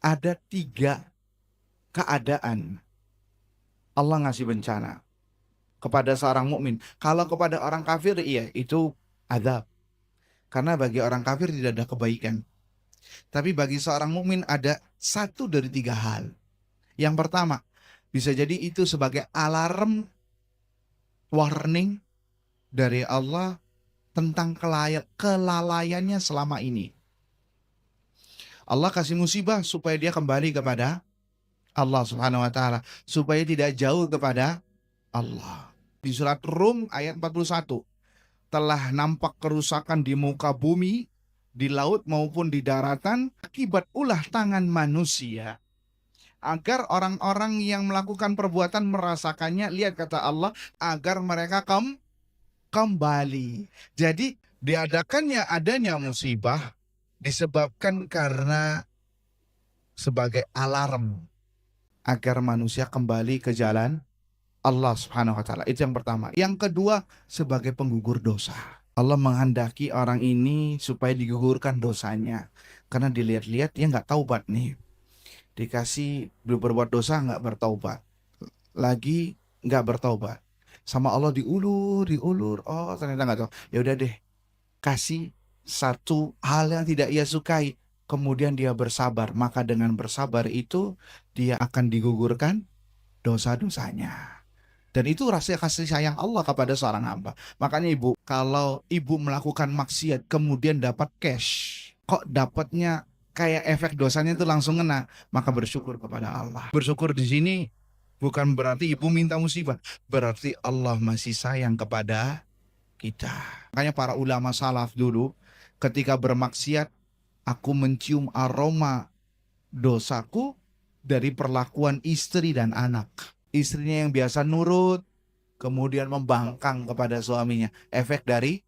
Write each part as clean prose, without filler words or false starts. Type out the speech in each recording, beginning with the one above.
ada 3 keadaan Allah ngasih bencana kepada seorang mukmin. Kalau kepada orang kafir, iya, itu azab. Karena bagi orang kafir tidak ada kebaikan. Tapi bagi seorang mukmin ada 1 dari 3 hal. Yang pertama, bisa jadi itu sebagai alarm, warning dari Allah tentang kelalaiannya selama ini. Allah kasih musibah supaya dia kembali kepada Allah Subhanahu wa taala, supaya tidak jauh kepada Allah. Di surat Rum ayat 41, telah nampak kerusakan di muka bumi, di laut maupun di daratan akibat ulah tangan manusia, agar orang-orang yang melakukan perbuatan merasakannya. Lihat kata Allah, agar mereka kembali. Jadi adanya musibah disebabkan karena sebagai alarm agar manusia kembali ke jalan Allah Subhanahu wa taala. Itu yang pertama. Yang kedua, sebagai penggugur dosa. Allah menghendaki orang ini supaya digugurkan dosanya. Karena dilihat-lihat dia nggak taubat nih. Dikasih berbuat dosa nggak bertaubat. Lagi nggak bertaubat. Sama Allah diulur. Oh, ternyata nggak tahu. Ya udah deh, kasih satu hal yang tidak ia sukai. Kemudian dia bersabar. Maka dengan bersabar itu dia akan digugurkan dosa-dosanya. Dan itu rasa kasih sayang Allah kepada seorang hamba. Makanya ibu, kalau ibu melakukan maksiat kemudian dapat cash, kok dapatnya kayak efek dosanya itu langsung kena, maka bersyukur kepada Allah. Bersyukur di sini bukan berarti ibu minta musibah, berarti Allah masih sayang kepada kita. Makanya para ulama salaf dulu ketika bermaksiat, aku mencium aroma dosaku dari perlakuan istri dan anak. Istrinya yang biasa nurut, kemudian membangkang kepada suaminya. Efek dari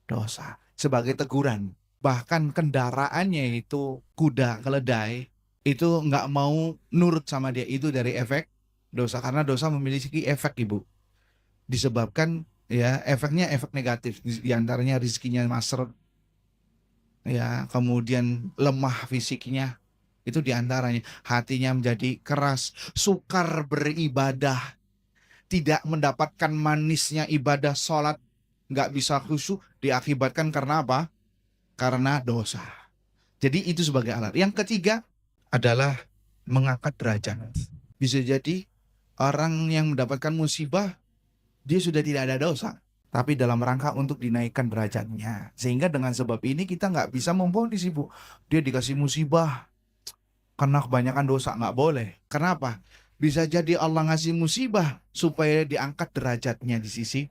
dosa. Sebagai teguran. Bahkan kendaraannya itu kuda keledai, itu nggak mau nurut sama dia. Itu dari efek dosa. Karena dosa memiliki efek, ibu. Disebabkan ya efeknya efek negatif. Di antaranya rizkinya masret. Ya, kemudian lemah fisiknya. Itu diantaranya. Hatinya menjadi keras, sukar beribadah, tidak mendapatkan manisnya ibadah sholat, nggak bisa khusyuk, diakibatkan karena apa? Karena dosa. Jadi itu sebagai alat. Yang ketiga adalah mengangkat derajat. Bisa jadi orang yang mendapatkan musibah, dia sudah tidak ada dosa, tapi dalam rangka untuk dinaikkan derajatnya. Sehingga dengan sebab ini kita nggak bisa memvonis ibu. Dia dikasih musibah karena kebanyakan dosa, nggak boleh. Kenapa? Bisa jadi Allah ngasih musibah supaya diangkat derajatnya di sisi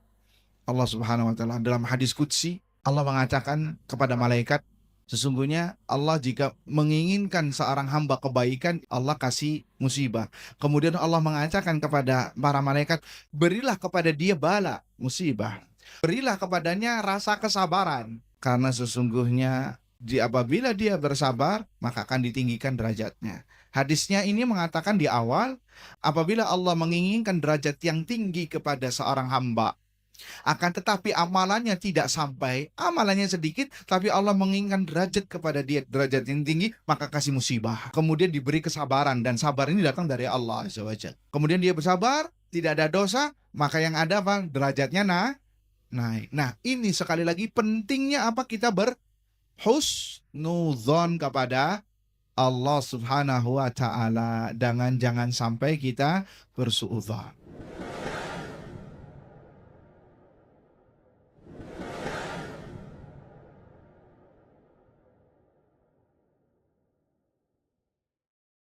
Allah Subhanahu wa taala. Dalam hadis qudsi, Allah mengatakan kepada malaikat, sesungguhnya Allah jika menginginkan seorang hamba kebaikan, Allah kasih musibah. Kemudian Allah mengatakan kepada para malaikat, berilah kepada dia bala, musibah. Berilah kepadanya rasa kesabaran. Karena sesungguhnya apabila dia bersabar, maka akan ditinggikan derajatnya. Hadisnya ini mengatakan di awal, apabila Allah menginginkan derajat yang tinggi kepada seorang hamba, akan tetapi amalannya tidak sampai, amalannya sedikit, tapi Allah menginginkan derajat kepada dia, derajat yang tinggi, maka kasih musibah. Kemudian diberi kesabaran, dan sabar ini datang dari Allah Azza wa Jalla. Kemudian dia bersabar, tidak ada dosa, maka yang ada apa? Derajatnya naik. Nah, ini sekali lagi pentingnya apa? Kita berhusnudzon kepada Allah Subhanahu wa taala. Jangan sampai kita bersuudzon.